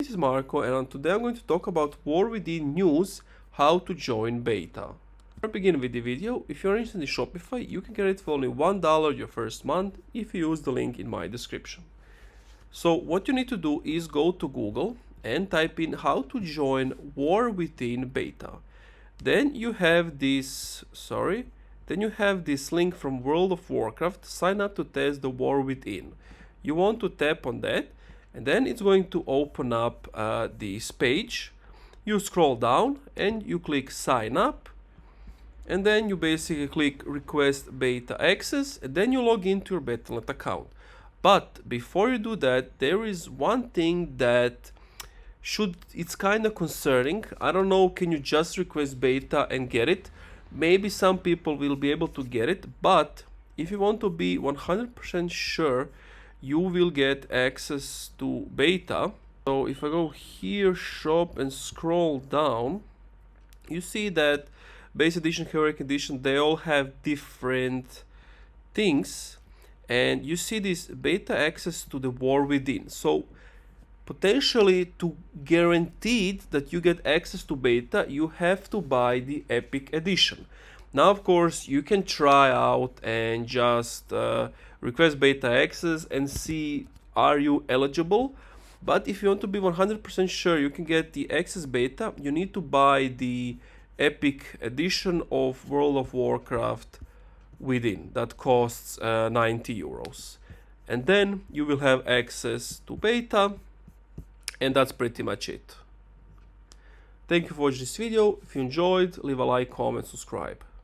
is Marco, and today I'm going to talk about War Within news, how to join beta. Before I begin with the video, if you're interested in Shopify, you can get it for only $1 your first month if you use the link in my description. So what you need to do is go to Google and type in how to join War Within beta. Then you have this, link from World of Warcraft, sign up to test the War Within. You want to tap on that, and then it's going to open up this page. You scroll down and you click sign up, and then you basically click request beta access, and then you log into your Battle.net account. But before you do that, there is one thing that it's kind of concerning. I don't know, can you just request beta and get it? Maybe some people will be able to get it, but if you want to be 100% sure you will get access to beta. So if I go here, shop, and scroll down, you see that base edition, heroic edition, they all have different things, and you see this beta access to the War Within. So potentially, to guarantee that you get access to beta, you have to buy the Epic Edition. Now, of course, you can try out and just request beta access and see are you eligible. But if you want to be 100% sure you can get the access beta, you need to buy the Epic Edition of World of Warcraft Within. That costs 90 euros. And then you will have access to beta. And that's pretty much it. Thank you for watching this video. If you enjoyed, leave a like, comment, subscribe.